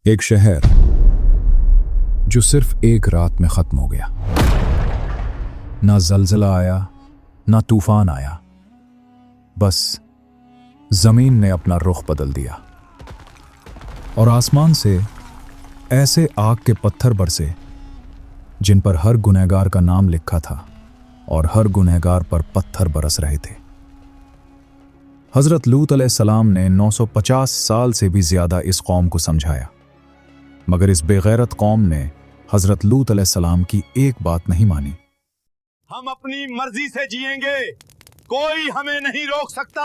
एक शहर जो सिर्फ एक रात में खत्म हो गया। ना जलजला आया, ना तूफान आया, बस जमीन ने अपना रुख बदल दिया और आसमान से ऐसे आग के पत्थर बरसे जिन पर हर गुनहगार का नाम लिखा था और हर गुनहगार पर पत्थर बरस रहे थे। हजरत लूत अलैहिस्सलाम ने 950 साल से भी ज्यादा इस कौम को समझाया, मगर इस बेगैरत कौम ने हजरत लूत अलैहिस्सलाम की एक बात नहीं मानी। हम अपनी मर्जी से जिएंगे, कोई हमें नहीं रोक सकता।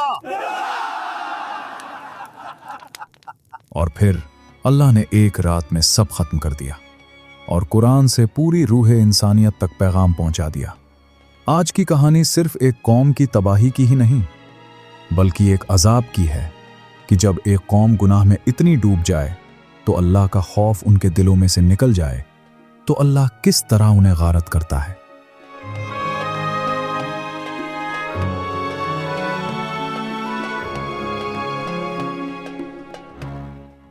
और फिर अल्लाह ने एक रात में सब खत्म कर दिया और कुरान से पूरी रूह इंसानियत तक पैगाम पहुंचा दिया। आज की कहानी सिर्फ एक कौम की तबाही की ही नहीं, बल्कि एक अजाब की है कि जब एक कौम गुनाह में इतनी डूब जाए तो अल्लाह का खौफ उनके दिलों में से निकल जाए तो अल्लाह किस तरह उन्हें गारत करता है।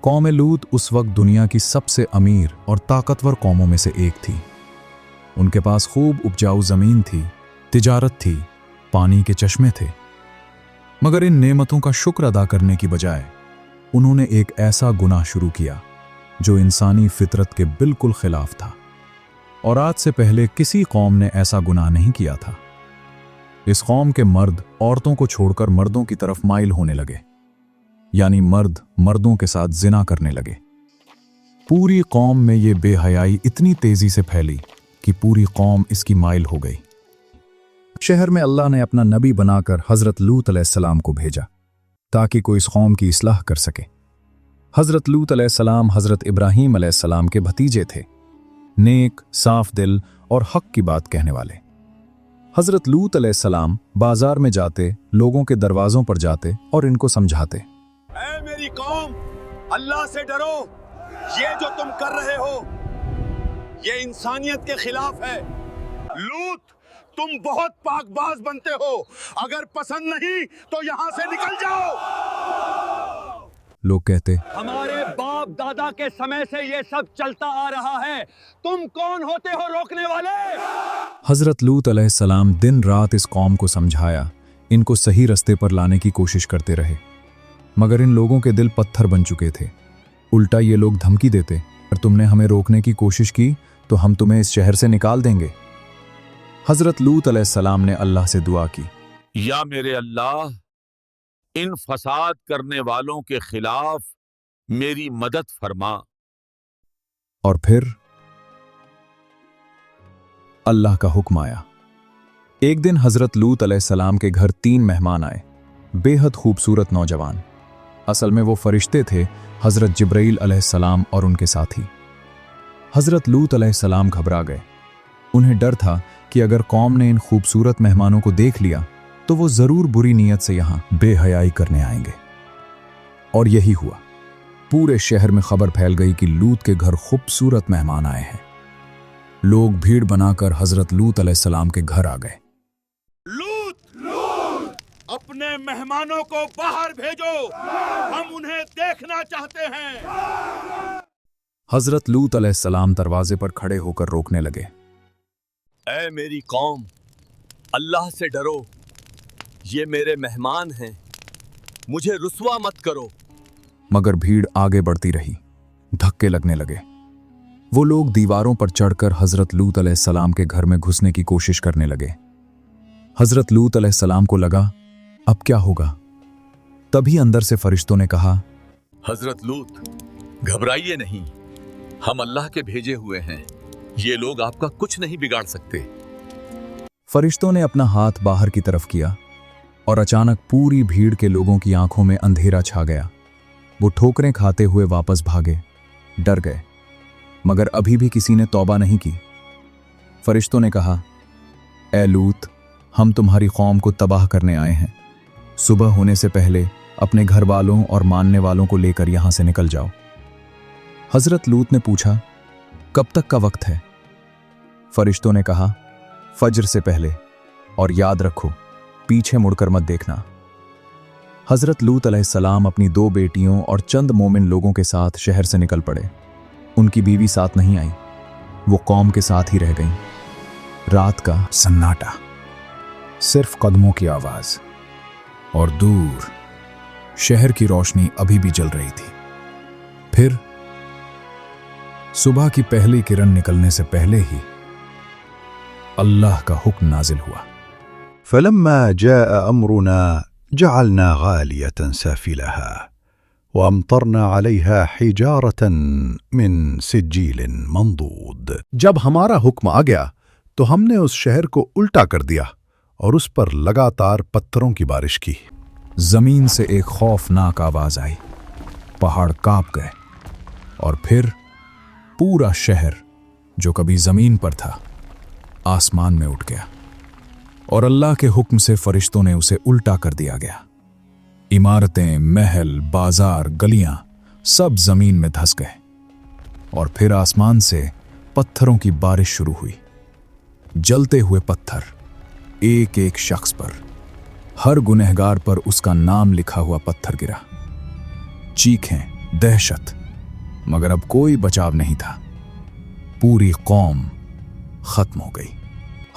कौम लूत उस वक्त दुनिया की सबसे अमीर और ताकतवर कौमों में से एक थी। उनके पास खूब उपजाऊ जमीन थी, तिजारत थी, पानी के चश्मे थे। मगर इन नेमतों का शुक्र अदा करने की बजाय उन्होंने एक ऐसा गुनाह शुरू किया जो इंसानी फितरत के बिल्कुल खिलाफ था और आज से पहले किसी कौम ने ऐसा गुनाह नहीं किया था। इस कौम के मर्द औरतों को छोड़कर मर्दों की तरफ माइल होने लगे, यानी मर्द मर्दों के साथ जिना करने लगे। पूरी कौम में ये बेहयाई इतनी तेजी से फैली कि पूरी कौम इसकी माइल हो गई। शहर में अल्लाह ने अपना नबी बनाकर हजरत लूत अलैहिस्सलाम को भेजा ताकि कोई इस कौम की इस्लाह कर सके। हजरत लूत अलैहिस्सलाम हजरत इब्राहीम अलैहिस्सलाम के भतीजे थे, नेक, साफ दिल और हक की बात कहने वाले। हजरत लूत अलैहिस्सलाम बाजार में जाते, लोगों के दरवाजों पर जाते और इनको समझाते, ऐ मेरी कौम, अल्लाह से डरो। ये जो तुम कर रहे हो ये इंसानियत के खिलाफ है। लूत, तुम बहुत पाकबाज बनते हो, अगर पसंद नहीं तो यहां से निकल जाओ। लोग कहते, हमारे बाप दादा के समय से ये सब चलता आ रहा है, तुम कौन होते हो रोकने वाले? हजरत लूत अलैहिस्सलाम दिन रात इस कौम को समझाया, इनको सही रास्ते पर लाने की कोशिश करते रहे, मगर इन लोगों के दिल पत्थर बन चुके थे। उल्टा ये लोग धमकी देते, अगर तुमने हमें रोकने की कोशिश की तो हम तुम्हें इस शहर से निकाल देंगे। हजरत लूत अलैहिस्सलाम ने अल्लाह से दुआ की, या मेरे अल्लाह, इन फसाद करने वालों के खिलाफ मेरी मदद फरमा। और फिर अल्लाह का हुक्म आया। एक दिन हजरत लूत अलैहिस्सलाम के घर 3 मेहमान आए, बेहद खूबसूरत नौजवान। असल में वो फरिश्ते थे, हजरत जिब्राइल अलैहिस्सलाम और उनके साथी। हजरत लूत अलैहिस्सलाम घबरा गए। उन्हें डर था कि अगर कौम ने इन खूबसूरत मेहमानों को देख लिया तो वो जरूर बुरी नीयत से यहां बेहयाई करने आएंगे। और यही हुआ। पूरे शहर में खबर फैल गई कि लूत के घर खूबसूरत मेहमान आए हैं। लोग भीड़ बनाकर हजरत लूत अलैहिस्सलाम के घर आ गए। लूत, अपने मेहमानों को बाहर भेजो, हम उन्हें देखना चाहते हैं। हजरत लूत अलैहिस्सलाम दरवाजे पर खड़े होकर रोकने लगे, ऐ मेरी कौम, अल्लाह से डरो। ये मेरे मेहमान हैं, मुझे रुस्वा मत करो। मगर भीड़ आगे बढ़ती रही, धक्के लगने लगे। वो लोग दीवारों पर चढ़कर हजरत लूत अलैहिस्सलाम के घर में घुसने की कोशिश करने लगे। हजरत लूत अलैहिस्सलाम को लगा अब क्या होगा। तभी अंदर से फरिश्तों ने कहा, हजरत लूत, घबराइए नहीं, हम अल्लाह के भेजे हुए हैं, ये लोग आपका कुछ नहीं बिगाड़ सकते। फरिश्तों ने अपना हाथ बाहर की तरफ किया और अचानक पूरी भीड़ के लोगों की आंखों में अंधेरा छा गया। वो ठोकरें खाते हुए वापस भागे, डर गए, मगर अभी भी किसी ने तौबा नहीं की। फरिश्तों ने कहा, ऐ लूत, हम तुम्हारी कौम को तबाह करने आए हैं। सुबह होने से पहले अपने घर वालों और मानने वालों को लेकर यहां से निकल जाओ। हजरत लूत ने पूछा, कब तक का वक्त है? फरिश्तों ने कहा, फज्र से पहले, और याद रखो पीछे मुड़कर मत देखना। हजरत लूत अलैहिस्सलाम अपनी 2 बेटियों और चंद मोमिन लोगों के साथ शहर से निकल पड़े। उनकी बीवी साथ नहीं आई, वो कौम के साथ ही रह गईं। रात का सन्नाटा, सिर्फ कदमों की आवाज और दूर शहर की रोशनी अभी भी जल रही थी। फिर सुबह की पहली किरण निकलने से पहले ही अल्लाह का हुक्म नाजिल हुआ। فلما جاء أمرنا جعلنا غالية سافلها وأمطرنا عليها حجارة من سجيل منضود। जब हमारा हुक्म आ गया तो हमने उस शहर को उल्टा कर दिया और उस पर लगातार पत्थरों की बारिश की। जमीन से एक खौफनाक आवाज आई, पहाड़ कांप गए और फिर पूरा शहर जो कभी जमीन पर था आसमान में उठ गया और अल्लाह के हुक्म से फरिश्तों ने उसे उल्टा कर दिया गया। इमारतें, महल, बाजार, गलियां सब जमीन में धंस गए और फिर आसमान से पत्थरों की बारिश शुरू हुई। जलते हुए पत्थर एक एक शख्स पर, हर गुनहगार पर उसका नाम लिखा हुआ पत्थर गिरा। चीखें, दहशत, मगर अब कोई बचाव नहीं था। पूरी कौम खत्म हो गई।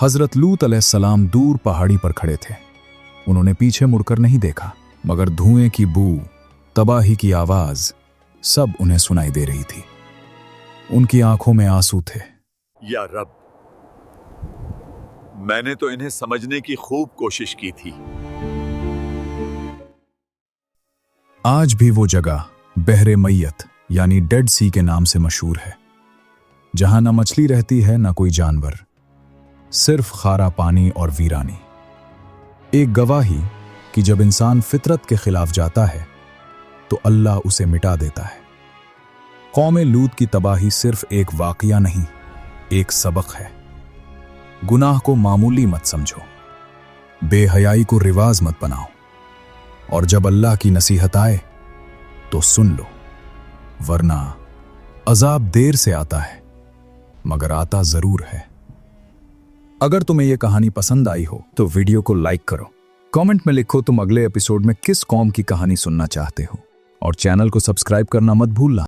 हजरत लूत अलैहिस्सलाम दूर पहाड़ी पर खड़े थे। उन्होंने पीछे मुड़कर नहीं देखा, मगर धुएं की बू, तबाही की आवाज सब उन्हें सुनाई दे रही थी। उनकी आंखों में आंसू थे। या रब, मैंने तो इन्हें समझने की खूब कोशिश की थी। आज भी वो जगह बहरे मैयत यानी डेड सी के नाम से मशहूर है, जहां ना मछली रहती है ना कोई जानवर, सिर्फ खारा पानी और वीरानी। एक गवाही कि जब इंसान फितरत के खिलाफ जाता है तो अल्लाह उसे मिटा देता है। कौम लूत की तबाही सिर्फ एक वाकया नहीं, एक सबक है। गुनाह को मामूली मत समझो, बेहयाई को रिवाज मत बनाओ, और जब अल्लाह की नसीहत आए तो सुन लो, वरना अजाब देर से आता है मगर आता जरूर है। अगर तुम्हें यह कहानी पसंद आई हो तो वीडियो को लाइक करो, कमेंट में लिखो तुम अगले एपिसोड में किस कौम की कहानी सुनना चाहते हो, और चैनल को सब्सक्राइब करना मत भूलना।